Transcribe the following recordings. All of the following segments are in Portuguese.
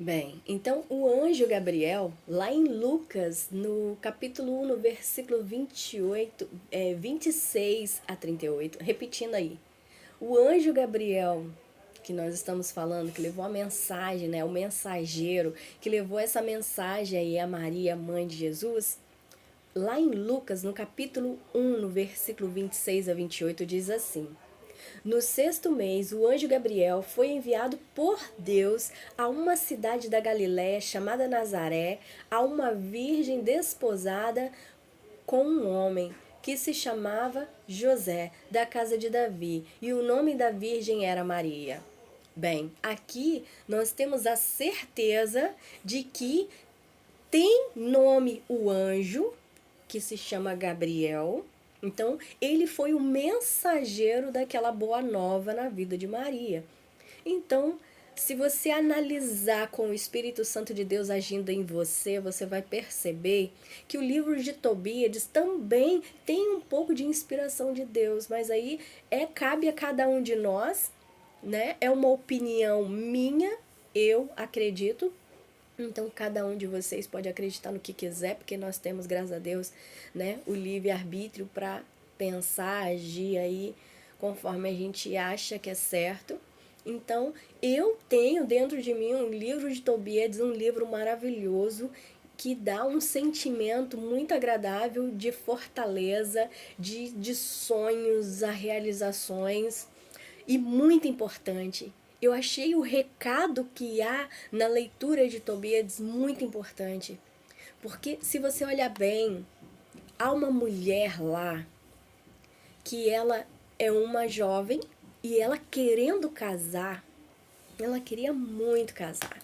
Bem, então o anjo Gabriel, lá em Lucas, no capítulo 1, no versículo 28, 26 a 38, repetindo aí. O anjo Gabriel, que nós estamos falando, que levou a mensagem, né, o mensageiro, que levou essa mensagem aí a Maria, mãe de Jesus, lá em Lucas, no capítulo 1, no versículo 26 a 28, diz assim: No sexto mês, o anjo Gabriel foi enviado por Deus a uma cidade da Galiléia chamada Nazaré, a uma virgem desposada com um homem que se chamava José, da casa de Davi, e o nome da virgem era Maria. Bem, aqui nós temos a certeza de que tem nome o anjo, que se chama Gabriel. Então, ele foi o mensageiro daquela boa nova na vida de Maria. Então, se você analisar com o Espírito Santo de Deus agindo em você, você vai perceber que o livro de Tobíades também tem um pouco de inspiração de Deus, mas aí cabe a cada um de nós, né? É uma opinião minha, eu acredito, então, cada um de vocês pode acreditar no que quiser, porque nós temos, graças a Deus, né, o livre-arbítrio para pensar, agir aí conforme a gente acha que é certo. Então, eu tenho dentro de mim um livro de Tobíades, um livro maravilhoso que dá um sentimento muito agradável de fortaleza, de sonhos, a realizações. E muito importante, eu achei o recado que há na leitura de Tobíades muito importante. Porque se você olhar bem, há uma mulher lá que ela é uma jovem e ela querendo casar, ela queria muito casar.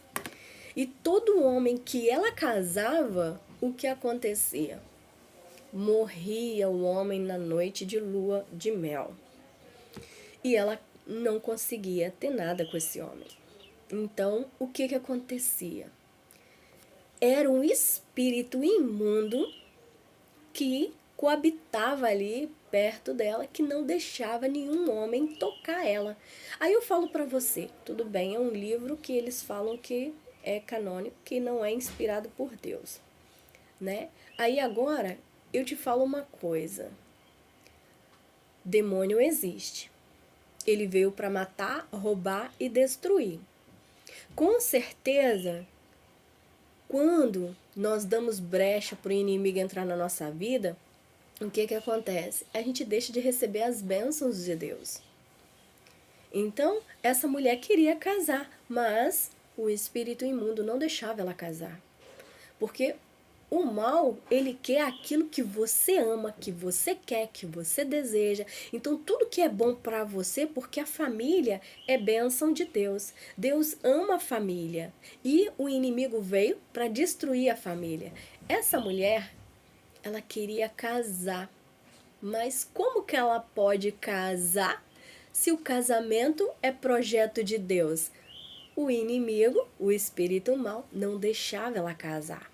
E todo homem que ela casava, o que acontecia? Morria o homem na noite de lua de mel. E ela não conseguia ter nada com esse homem. Então, o que acontecia? Era um espírito imundo que coabitava ali perto dela, que não deixava nenhum homem tocar ela. Aí eu falo para você, tudo bem, é um livro que eles falam que é canônico, que não é inspirado por Deus, né? Aí agora eu te falo uma coisa. Demônio existe. Ele veio para matar, roubar e destruir. Com certeza, quando nós damos brecha para o inimigo entrar na nossa vida, o que acontece? A gente deixa de receber as bênçãos de Deus. Então, essa mulher queria casar, mas o espírito imundo não deixava ela casar. Porque o mal, ele quer aquilo que você ama, que você quer, que você deseja. Então, tudo que é bom para você, porque a família é bênção de Deus. Deus ama a família. E o inimigo veio para destruir a família. Essa mulher, ela queria casar. Mas como que ela pode casar se o casamento é projeto de Deus? O inimigo, o espírito mal, não deixava ela casar.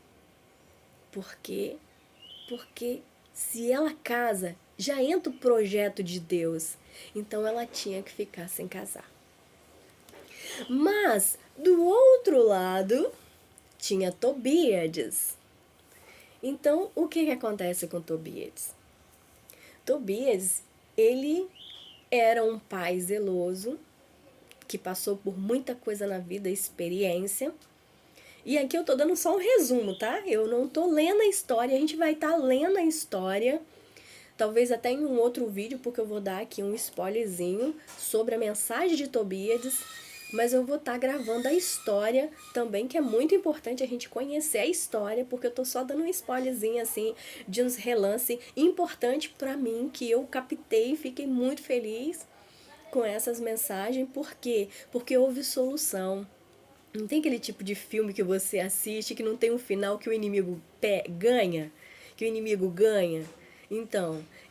Por quê? Porque se ela casa, já entra o projeto de Deus. Então ela tinha que ficar sem casar. Mas, do outro lado, tinha Tobíades. Então, o que acontece com Tobíades? Tobíades, ele era um pai zeloso, que passou por muita coisa na vida, experiência. E aqui eu tô dando só um resumo, tá? Eu não tô lendo a história, a gente vai estar lendo a história, talvez até em um outro vídeo, porque eu vou dar aqui um spoilerzinho sobre a mensagem de Tobíades, mas eu vou estar gravando a história também, que é muito importante a gente conhecer a história, porque eu tô só dando um spoilerzinho assim, de uns relances importante para mim, que eu captei e fiquei muito feliz com essas mensagens. Por quê? Porque houve solução. Não tem aquele tipo de filme que você assiste que não tem um final que o inimigo ganha, que o inimigo ganha.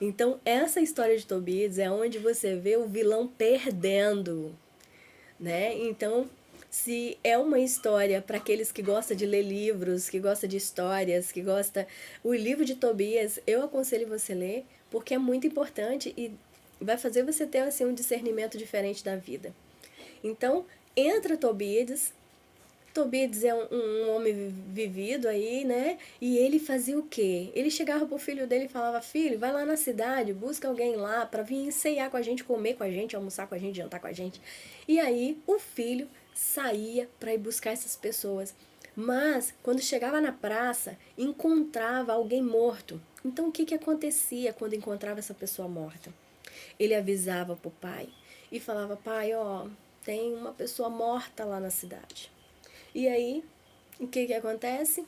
Então essa história de Tobias é onde você vê o vilão perdendo, né? Então, se é uma história para aqueles que gostam de ler livros, que gostam de histórias, que gosta o livro de Tobias, eu aconselho você a ler, porque é muito importante e vai fazer você ter assim um discernimento diferente da vida. Então, entra Tobias, Tobias é um homem vivido aí, né? E ele fazia o quê? Ele chegava pro filho dele e falava: filho, vai lá na cidade, busca alguém lá para vir ceiar com a gente, comer com a gente, almoçar com a gente, jantar com a gente. E aí o filho saía para ir buscar essas pessoas. Mas quando chegava na praça, encontrava alguém morto. Então o que que acontecia quando encontrava essa pessoa morta? Ele avisava pro pai e falava: pai, ó, tem uma pessoa morta lá na cidade. E aí, o que que acontece?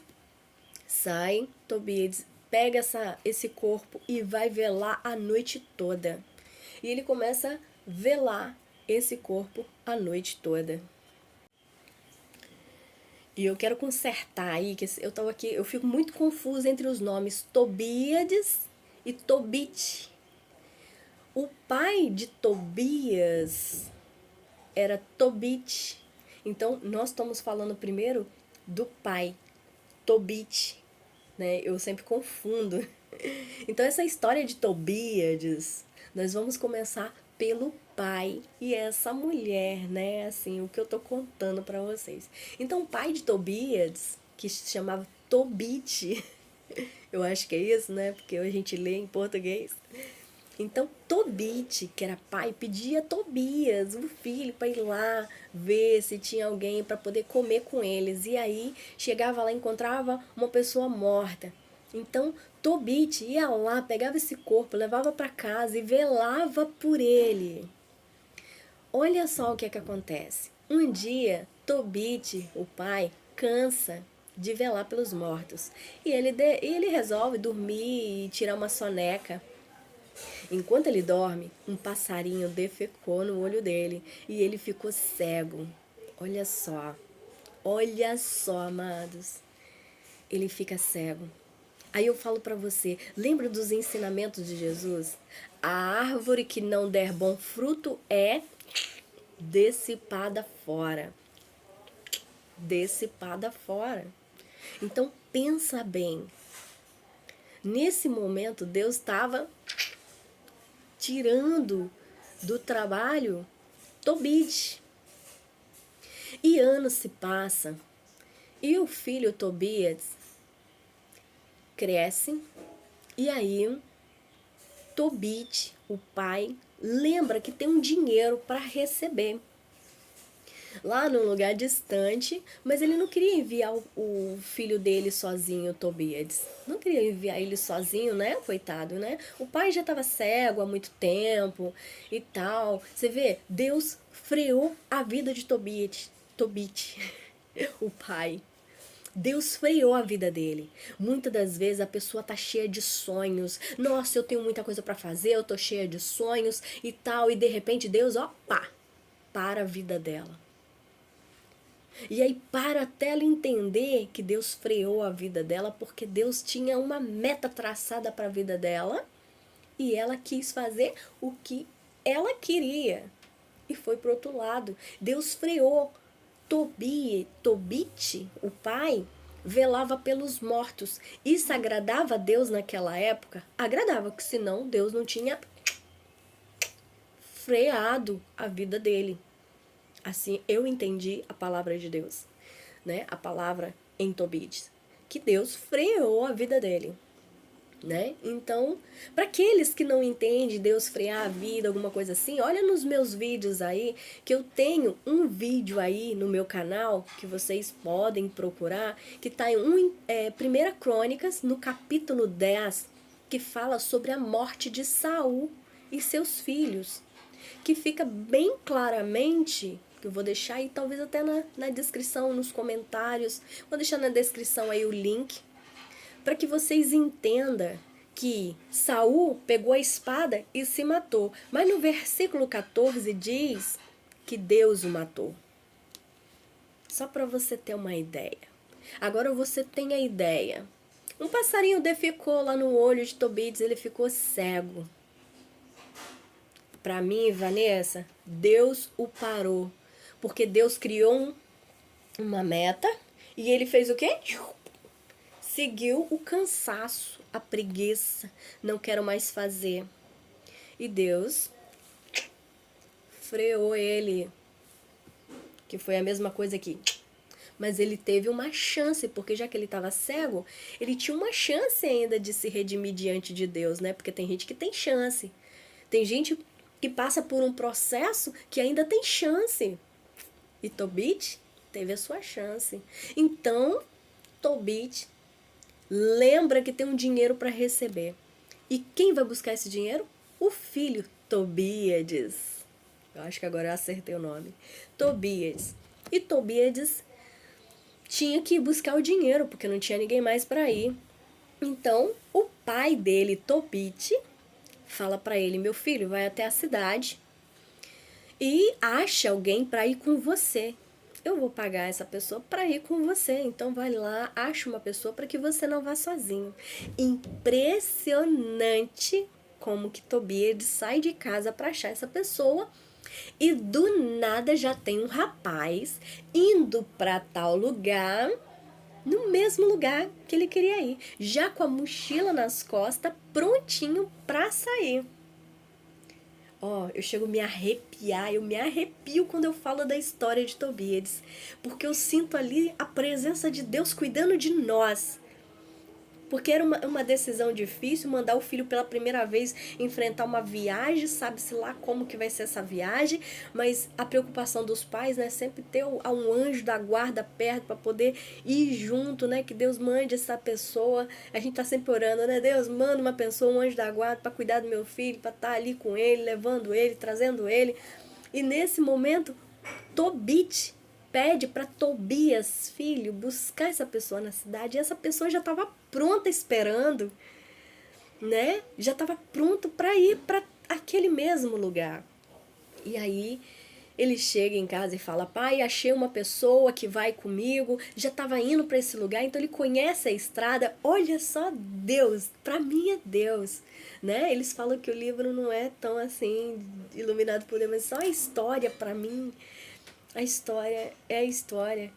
Sai, Tobias pega esse corpo e vai velar a noite toda. E ele começa a velar esse corpo a noite toda. E eu quero consertar aí, que eu tava aqui, eu fico muito confusa entre os nomes Tobíades e Tobit. O pai de Tobias era Tobit. Então, nós estamos falando primeiro do pai, Tobit, né? Eu sempre confundo. Então, essa história de Tobíades, nós vamos começar pelo pai e essa mulher, né? Assim, o que eu tô contando para vocês. Então, o pai de Tobíades, que se chamava Tobit, eu acho que é isso, né? Porque a gente lê em português. Então, Tobit, que era pai, pedia a Tobias, o filho, para ir lá ver se tinha alguém para poder comer com eles. E aí, chegava lá e encontrava uma pessoa morta. Então, Tobit ia lá, pegava esse corpo, levava para casa e velava por ele. Olha só o que é que acontece. Um dia, Tobit, o pai, cansa de velar pelos mortos. E ele resolve dormir e tirar uma soneca. Enquanto ele dorme, um passarinho defecou no olho dele e ele ficou cego. Olha só, amados. Ele fica cego. Aí eu falo para você, lembra dos ensinamentos de Jesus? A árvore que não der bom fruto é dissipada fora. Dissipada fora. Então pensa bem. Nesse momento Deus estava tirando do trabalho Tobit. E anos se passam e o filho Tobias cresce e aí Tobit, o pai, lembra que tem um dinheiro para receber lá num lugar distante, mas ele não queria enviar o filho dele sozinho, Tobias. Não queria enviar ele sozinho, né? Coitado, né? O pai já estava cego há muito tempo e tal. Você vê, Deus freou a vida de Tobit, o pai. Deus freou a vida dele. Muitas das vezes a pessoa tá cheia de sonhos. Nossa, eu tenho muita coisa para fazer, eu tô cheia de sonhos e tal. E de repente Deus, ó, pá, para a vida dela. E aí para até ela entender que Deus freou a vida dela porque Deus tinha uma meta traçada para a vida dela e ela quis fazer o que ela queria. E foi pro outro lado. Deus freou. Tobit, o pai, velava pelos mortos. Isso agradava a Deus naquela época? Agradava, porque senão Deus não tinha freado a vida dele. Assim, eu entendi a palavra de Deus, né? A palavra em Tobit, que Deus freou a vida dele, né? Então, para aqueles que não entendem Deus frear a vida, alguma coisa assim, olha nos meus vídeos aí, que eu tenho um vídeo aí no meu canal, que vocês podem procurar, que está em 1 Crônicas, no capítulo 10, que fala sobre a morte de Saul e seus filhos, que fica bem claramente, que eu vou deixar aí talvez até na descrição, nos comentários, vou deixar na descrição aí o link, para que vocês entendam que Saul pegou a espada e se matou. Mas no versículo 14 diz que Deus o matou. Só para você ter uma ideia. Agora você tem a ideia. Um passarinho defecou lá no olho de Tobias, ele ficou cego. Para mim, Vanessa, Deus o parou. Porque Deus criou uma meta e ele fez o quê? Seguiu o cansaço, a preguiça, não quero mais fazer. E Deus freou ele, que foi a mesma coisa aqui. Mas ele teve uma chance, porque já que ele estava cego, ele tinha uma chance ainda de se redimir diante de Deus, né? Porque tem gente que tem chance. Tem gente que passa por um processo que ainda tem chance. E Tobit teve a sua chance. Então, Tobit lembra que tem um dinheiro para receber. E quem vai buscar esse dinheiro? O filho, Tobíades. Eu acho que agora eu acertei o nome. Tobíades. E Tobíades tinha que ir buscar o dinheiro, porque não tinha ninguém mais para ir. Então, o pai dele, Tobit, fala para ele: meu filho, vai até a cidade e acha alguém para ir com você. Eu vou pagar essa pessoa para ir com você. Então vai lá, acha uma pessoa para que você não vá sozinho. Impressionante como que Tobíades sai de casa para achar essa pessoa e do nada já tem um rapaz indo para tal lugar, no mesmo lugar que ele queria ir, já com a mochila nas costas, prontinho para sair. Ó, eu chego a me arrepiar, eu me arrepio quando eu falo da história de Tobíades, porque eu sinto ali a presença de Deus cuidando de nós. Porque era uma decisão difícil mandar o filho pela primeira vez enfrentar uma viagem, sabe-se lá como que vai ser essa viagem, mas a preocupação dos pais, né, sempre ter um anjo da guarda perto para poder ir junto, né, que Deus mande essa pessoa. A gente tá sempre orando, né, Deus manda uma pessoa, um anjo da guarda para cuidar do meu filho, para estar ali com ele, levando ele, trazendo ele. E nesse momento, Tobit pede para Tobias, filho, buscar essa pessoa na cidade. E essa pessoa já estava pronta esperando, né? Já estava pronto para ir para aquele mesmo lugar. E aí ele chega em casa e fala: pai, achei uma pessoa que vai comigo. Já estava indo para esse lugar, então ele conhece a estrada. Olha só, Deus, para mim é Deus, né? Eles falam que o livro não é tão assim iluminado por Deus, mas só a história para mim. A história é a história,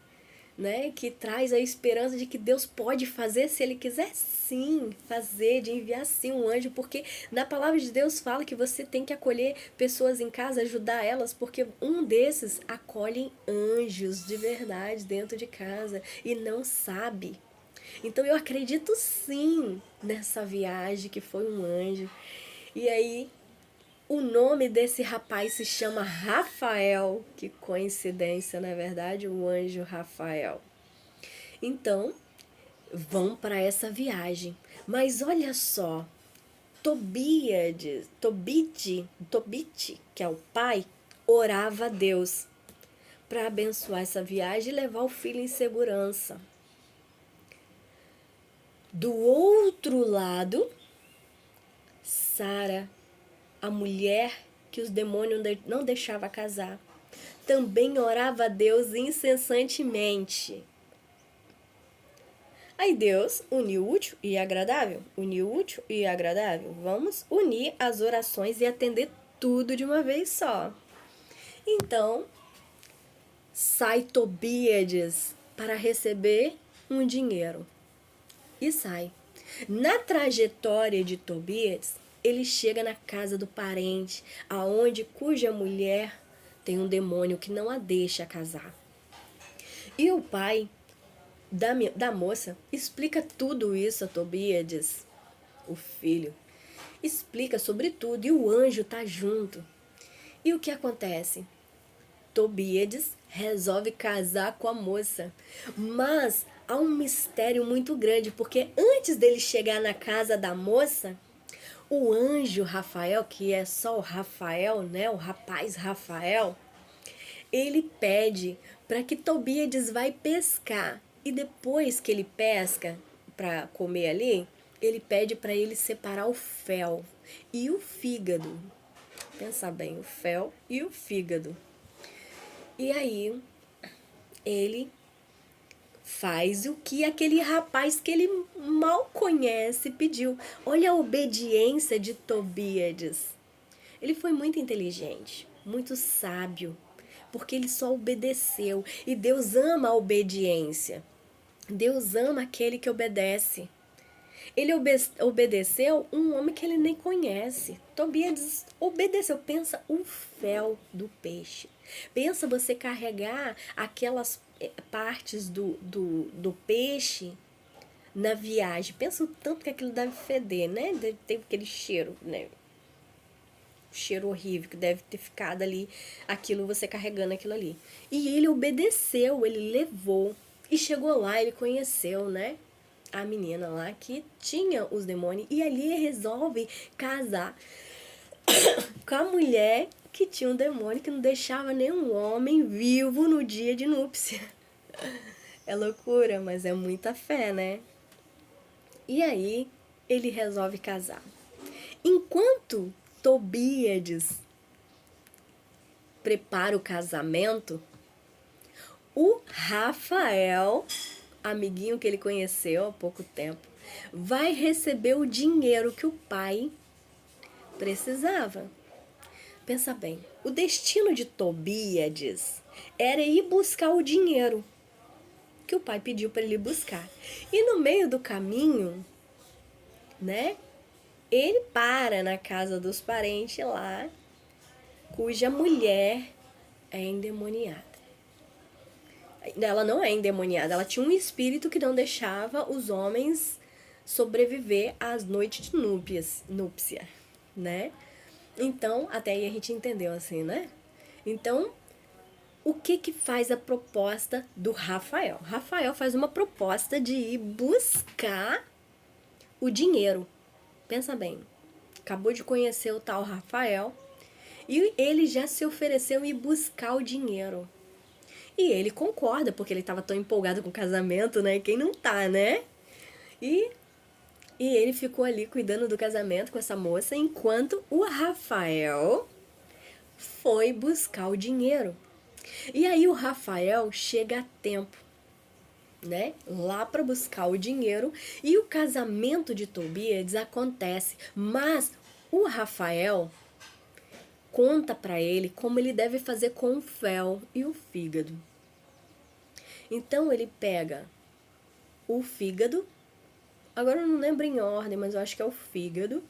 né? Que traz a esperança de que Deus pode fazer, se Ele quiser sim fazer, de enviar sim um anjo, porque na palavra de Deus fala que você tem que acolher pessoas em casa, ajudar elas, porque um desses acolhem anjos de verdade dentro de casa e não sabe. Então eu acredito sim nessa viagem que foi um anjo. E aí o nome desse rapaz se chama Rafael. Que coincidência, não é verdade? O anjo Rafael. Então, vão para essa viagem. Mas olha só, Tobit, que é o pai, orava a Deus para abençoar essa viagem e levar o filho em segurança. Do outro lado, Sara, a mulher que os demônios não deixavam casar, também orava a Deus incessantemente. Aí Deus uniu o útil e agradável. Uniu o útil e agradável. Vamos unir as orações e atender tudo de uma vez só. Então, sai Tobíades para receber um dinheiro. E sai. Na trajetória de Tobíades, ele chega na casa do parente, cuja mulher tem um demônio que não a deixa casar. E o pai da moça explica tudo isso a Tobíades, o filho. Explica sobre tudo e o anjo tá junto. E o que acontece? Tobíades resolve casar com a moça. Mas há um mistério muito grande, porque antes dele chegar na casa da moça, o anjo Rafael, que é só o Rafael, né, o rapaz Rafael, ele pede para que Tobíades vai pescar. E depois que ele pesca para comer ali, ele pede para ele separar o fel e o fígado. Pensa bem, o fel e o fígado. E aí ele faz o que aquele rapaz que ele mal conhece pediu. Olha a obediência de Tobíades. Ele foi muito inteligente, muito sábio, porque ele só obedeceu. E Deus ama a obediência. Deus ama aquele que obedece. Ele obedeceu um homem que ele nem conhece. Tobíades obedeceu. Pensa o fel do peixe. Pensa você carregar aquelas partes do peixe na viagem. Pensa o tanto que aquilo deve feder, né? Deve ter aquele cheiro, né? Cheiro horrível que deve ter ficado ali, aquilo, você carregando aquilo ali. E ele obedeceu, ele levou. E chegou lá, ele conheceu, né? A menina lá que tinha os demônios. E ali ele resolve casar com a mulher que tinha um demônio que não deixava nenhum homem vivo no dia de núpcia. É loucura, mas é muita fé, né? E aí ele resolve casar. Enquanto Tobíades prepara o casamento, o Rafael, amiguinho que ele conheceu há pouco tempo, vai receber o dinheiro que o pai precisava. Pensa bem, o destino de Tobíades era ir buscar o dinheiro que o pai pediu para ele buscar. E no meio do caminho, né, ele para na casa dos parentes lá, cuja mulher é endemoniada. Ela não é endemoniada, ela tinha um espírito que não deixava os homens sobreviver às noites de núpcia, né? Então, até aí a gente entendeu assim, né? Então, o que faz a proposta do Rafael? Rafael faz uma proposta de ir buscar o dinheiro. Pensa bem, acabou de conhecer o tal Rafael e ele já se ofereceu a ir buscar o dinheiro. E ele concorda, porque ele estava tão empolgado com o casamento, né? Quem não tá, né? E ele ficou ali cuidando do casamento com essa moça, enquanto o Rafael foi buscar o dinheiro. E aí o Rafael chega a tempo, né? Lá para buscar o dinheiro, e o casamento de Tobíades acontece, mas o Rafael conta para ele como ele deve fazer com o fel e o fígado. Então ele pega o fígado, agora eu não lembro em ordem, mas eu acho que é o fígado,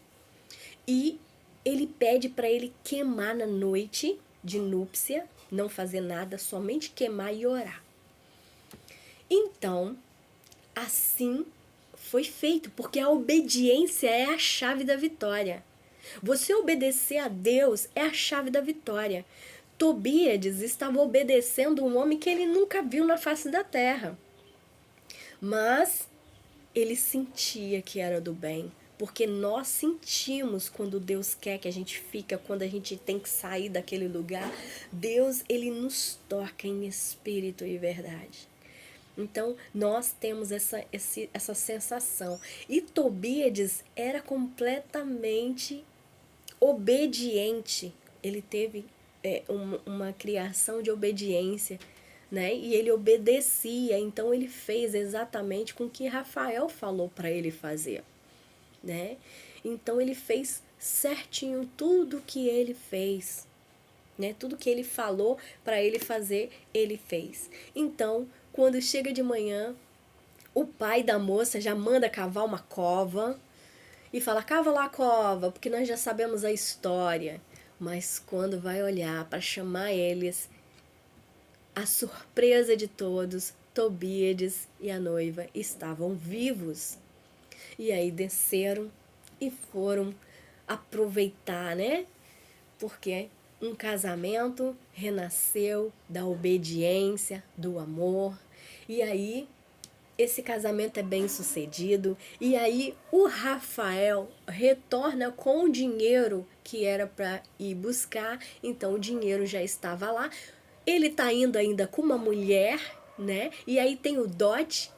e ele pede para ele queimar na noite de núpcia, não fazer nada, somente queimar e orar. Então, assim foi feito, porque a obediência é a chave da vitória. Você obedecer a Deus é a chave da vitória. Tobíades estava obedecendo um homem que ele nunca viu na face da terra. Mas ele sentia que era do bem, porque nós sentimos quando Deus quer que a gente fica, quando a gente tem que sair daquele lugar. Deus, ele nos toca em espírito e verdade. Então, nós temos essa sensação. E Tobíades era completamente obediente. Ele teve uma criação de obediência, né? E ele obedecia. Então, ele fez exatamente com o que Rafael falou para ele fazer, né? Então, ele fez certinho tudo que ele fez, né? Tudo que ele falou para ele fazer, ele fez. Então, quando chega de manhã, o pai da moça já manda cavar uma cova e fala: cava lá a cova, porque nós já sabemos a história. Mas quando vai olhar para chamar eles, a surpresa de todos, Tobíades e a noiva estavam vivos. E aí desceram e foram aproveitar, né? Porque um casamento renasceu da obediência, do amor. E aí esse casamento é bem sucedido. E aí o Rafael retorna com o dinheiro que era para ir buscar. Então o dinheiro já estava lá. Ele tá indo ainda com uma mulher, né? E aí tem o dote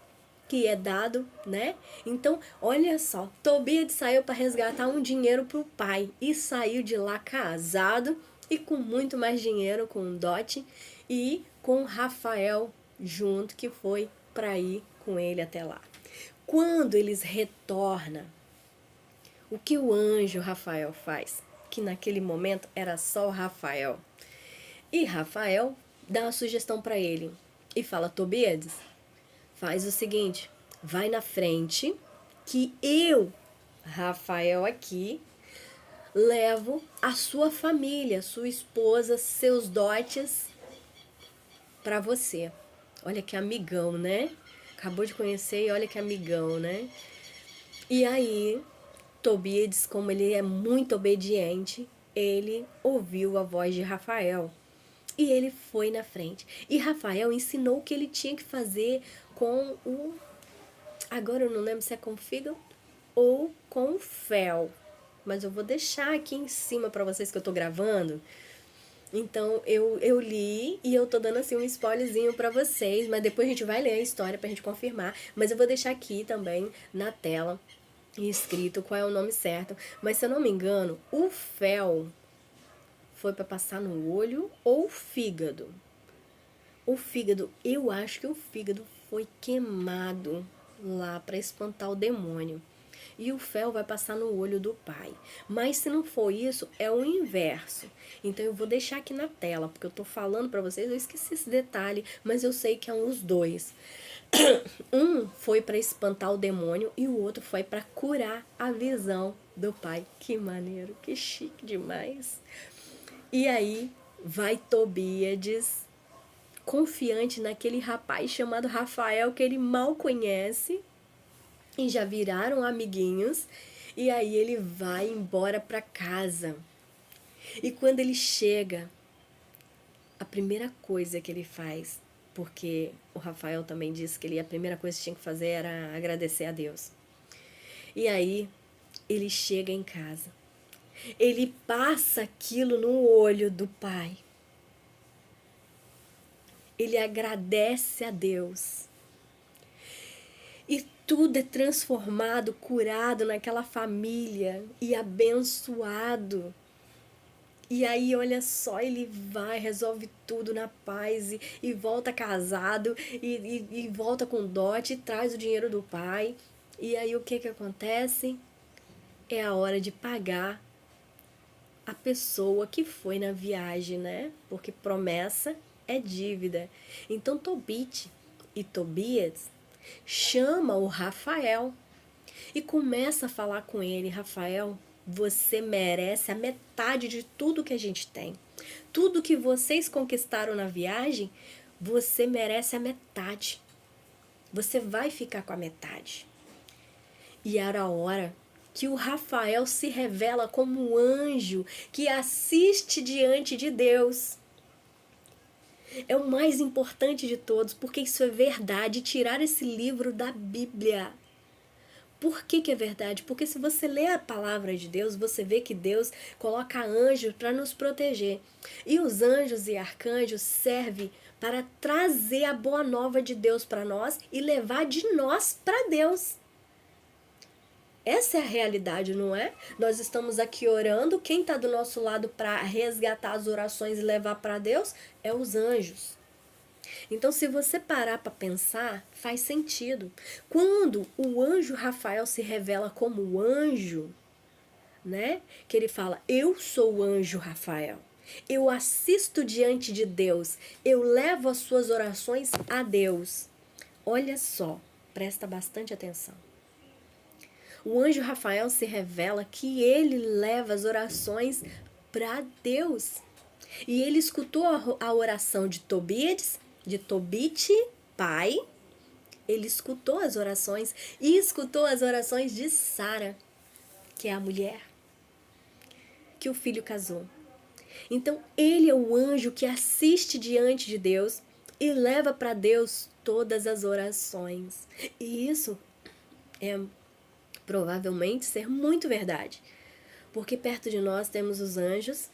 que é dado, né? Então, olha só, Tobíades saiu para resgatar um dinheiro pro pai e saiu de lá casado e com muito mais dinheiro, com um dote, e com Rafael junto, que foi para ir com ele até lá. Quando eles retornam, o que o anjo Rafael faz? Que naquele momento era só o Rafael. E Rafael dá uma sugestão para ele e fala: Tobíades, faz o seguinte, vai na frente que eu, Rafael aqui, levo a sua família, sua esposa, seus dotes para você. Olha que amigão, né? Acabou de conhecer e olha que amigão, né? E aí, Tobias, como ele é muito obediente, ele ouviu a voz de Rafael. E ele foi na frente. E Rafael ensinou o que ele tinha que fazer com o... Agora eu não lembro se é com o fígado ou com o fel. Mas eu vou deixar aqui em cima para vocês que eu tô gravando. Então eu li e eu tô dando assim um spoilerzinho pra vocês, mas depois a gente vai ler a história pra gente confirmar. Mas eu vou deixar aqui também na tela escrito qual é o nome certo. Mas se eu não me engano, o fel foi pra passar no olho ou o fígado. O fígado, eu acho que o fígado foi queimado lá pra espantar o demônio. E o fel vai passar no olho do pai. Mas se não for isso, é o inverso. Então eu vou deixar aqui na tela, porque eu tô falando para vocês, eu esqueci esse detalhe, mas eu sei que é os dois. Um foi para espantar o demônio e o outro foi para curar a visão do pai. Que maneiro, que chique demais. E aí vai Tobias, confiante naquele rapaz chamado Rafael que ele mal conhece, e já viraram amiguinhos. E aí ele vai embora para casa. E quando ele chega, a primeira coisa que ele faz, porque o Rafael também disse que a primeira coisa que tinha que fazer era agradecer a Deus. E aí ele chega em casa. Ele passa aquilo no olho do pai. Ele agradece a Deus. E tudo é transformado, curado naquela família e abençoado. E aí, olha só, ele vai, resolve tudo na paz e volta casado e volta com dote, traz o dinheiro do pai. E aí, o que acontece? É a hora de pagar a pessoa que foi na viagem, né? Porque promessa é dívida. Então, Tobit e Tobias chama o Rafael e começa a falar com ele. Rafael, você merece a metade de tudo que a gente tem. Tudo que vocês conquistaram na viagem, você merece a metade. Você vai ficar com a metade. E era a hora que o Rafael se revela como um anjo que assiste diante de Deus. É o mais importante de todos, porque isso é verdade. Tirar esse livro da Bíblia. Por que é verdade? Porque se você lê a palavra de Deus, você vê que Deus coloca anjos para nos proteger. E os anjos e arcanjos servem para trazer a boa nova de Deus para nós e levar de nós para Deus. Essa é a realidade, não é? Nós estamos aqui orando, quem está do nosso lado para resgatar as orações e levar para Deus é os anjos. Então, se você parar para pensar, faz sentido. Quando o anjo Rafael se revela como anjo, né? Que ele fala, eu sou o anjo Rafael. Eu assisto diante de Deus. Eu levo as suas orações a Deus. Olha só, presta bastante atenção. O anjo Rafael se revela que ele leva as orações para Deus. E ele escutou a oração de Tobias, de Tobit, pai. Ele escutou as orações e escutou as orações de Sara, que é a mulher que o filho casou. Então, ele é o anjo que assiste diante de Deus e leva para Deus todas as orações. E isso é provavelmente ser muito verdade, porque perto de nós temos os anjos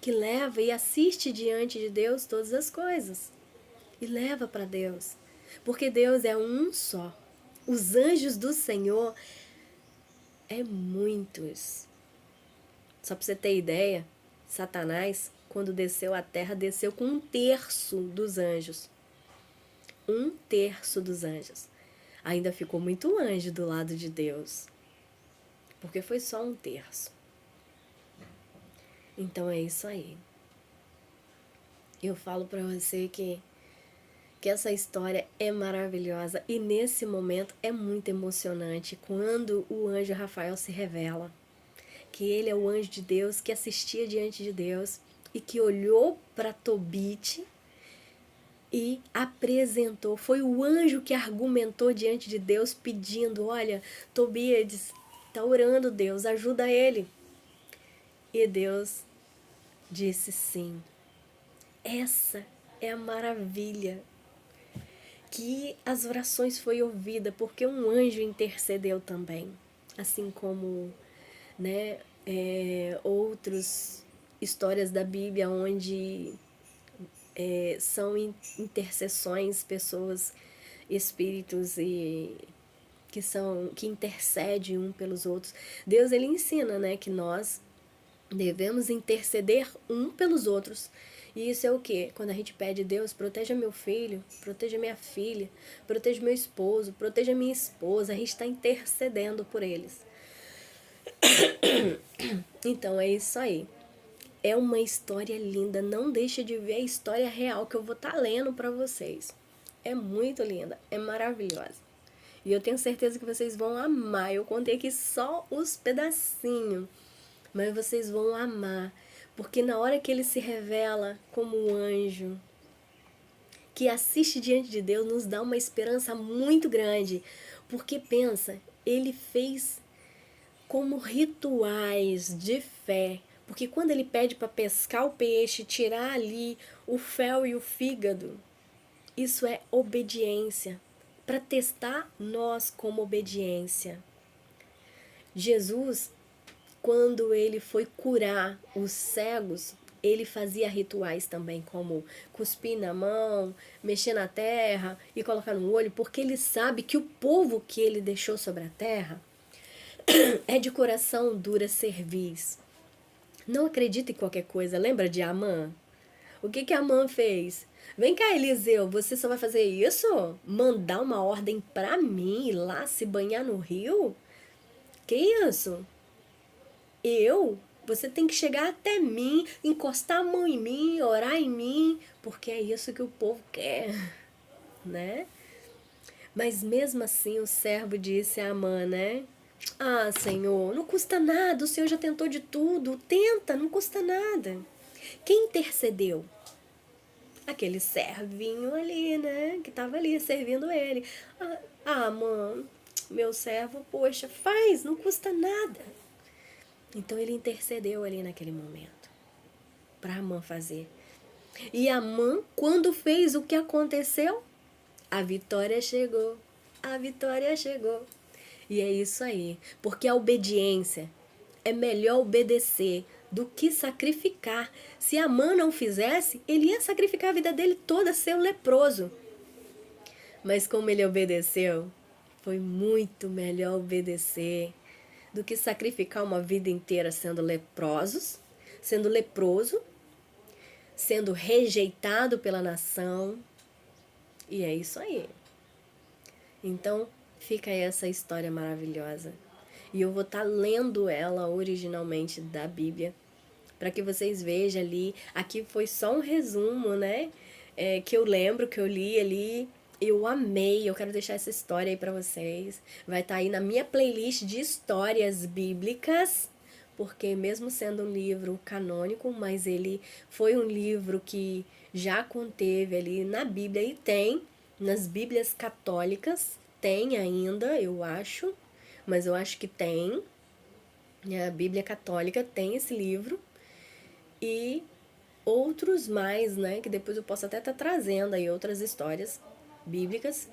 que leva e assiste diante de Deus todas as coisas e leva para Deus, porque Deus é um só. Os anjos do Senhor é muitos. Só para você ter ideia, Satanás, quando desceu à terra, desceu com 1/3 dos anjos. 1/3 dos anjos. Ainda ficou muito anjo do lado de Deus, porque foi só 1/3. Então é isso aí. Eu falo para você que essa história é maravilhosa e nesse momento é muito emocionante quando o anjo Rafael se revela que ele é o anjo de Deus que assistia diante de Deus e que olhou para Tobit e apresentou. Foi o anjo que argumentou diante de Deus, pedindo: olha, Tobias está orando, Deus, ajuda ele. E Deus disse sim. Essa é a maravilha, que as orações foi ouvida porque um anjo intercedeu também, assim como, né, outras histórias da Bíblia onde são intercessões, pessoas, espíritos que intercedem um pelos outros. Deus, ele ensina, né, que nós devemos interceder um pelos outros. E isso é o quê? Quando a gente pede: Deus, proteja meu filho, proteja minha filha, proteja meu esposo, proteja minha esposa, a gente está intercedendo por eles. Então é isso aí. É uma história linda, não deixa de ver a história real que eu vou estar lendo para vocês. É muito linda, é maravilhosa. E eu tenho certeza que vocês vão amar. Eu contei aqui só os pedacinhos, mas vocês vão amar, porque na hora que ele se revela como um anjo, que assiste diante de Deus, nos dá uma esperança muito grande, porque pensa, ele fez como rituais de fé, porque quando ele pede para pescar o peixe, tirar ali o fel e o fígado, isso é obediência, para testar nós como obediência. Jesus, quando ele foi curar os cegos, ele fazia rituais também, como cuspir na mão, mexer na terra e colocar no olho, porque ele sabe que o povo que ele deixou sobre a terra é de coração dura cerviz. Não acredita em qualquer coisa. Lembra de Amã? O que Amã fez? Vem cá, Eliseu, você só vai fazer isso? Mandar uma ordem pra mim ir lá se banhar no rio? Que isso? Eu? Você tem que chegar até mim, encostar a mão em mim, orar em mim, porque é isso que o povo quer, né? Mas mesmo assim o servo disse a Amã, né? Ah, Senhor, não custa nada, o Senhor já tentou de tudo, tenta, não custa nada. Quem intercedeu? Aquele servinho ali, né, que estava ali servindo ele. Mano, meu servo, poxa, faz, não custa nada. Então ele intercedeu ali naquele momento para Amã fazer. E Amã, quando fez o que aconteceu, a vitória chegou. A vitória chegou. E é isso aí, porque a obediência é melhor obedecer do que sacrificar. Se Amã não fizesse, ele ia sacrificar a vida dele toda, ser um leproso. Mas como ele obedeceu, foi muito melhor obedecer do que sacrificar uma vida inteira sendo leproso, sendo rejeitado pela nação. E é isso aí. Então, fica aí essa história maravilhosa. E eu vou estar lendo ela originalmente da Bíblia, para que vocês vejam ali. Aqui foi só um resumo, né? Que eu lembro, que eu li ali. Eu amei, eu quero deixar essa história aí para vocês. Vai estar aí na minha playlist de histórias bíblicas, porque mesmo sendo um livro canônico, mas ele foi um livro que já conteve ali na Bíblia e tem nas Bíblias católicas, tem ainda, eu acho, mas eu acho que tem. A Bíblia católica tem esse livro e outros mais, né, que depois eu posso até estar trazendo aí outras histórias bíblicas,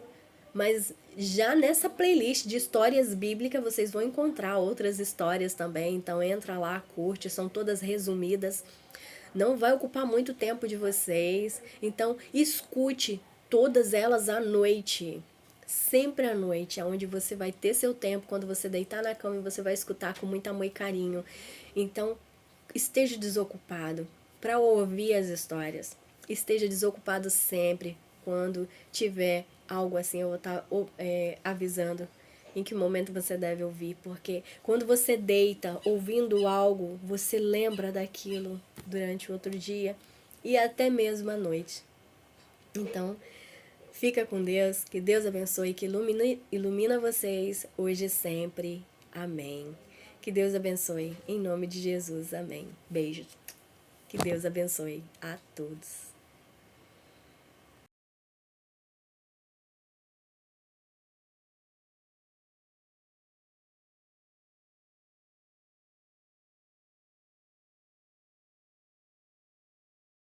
mas já nessa playlist de histórias bíblicas vocês vão encontrar outras histórias também, então entra lá, curte, são todas resumidas, não vai ocupar muito tempo de vocês, então escute todas elas à noite, sempre à noite, onde você vai ter seu tempo, quando você deitar na cama e você vai escutar com muito amor e carinho. Então, esteja desocupado para ouvir as histórias. Esteja desocupado sempre. Quando tiver algo assim, eu vou estar avisando em que momento você deve ouvir, porque quando você deita ouvindo algo, você lembra daquilo durante o outro dia e até mesmo à noite. Então, fica com Deus, que Deus abençoe, que ilumina vocês hoje e sempre. Amém. Que Deus abençoe, em nome de Jesus. Amém. Beijos. Que Deus abençoe a todos.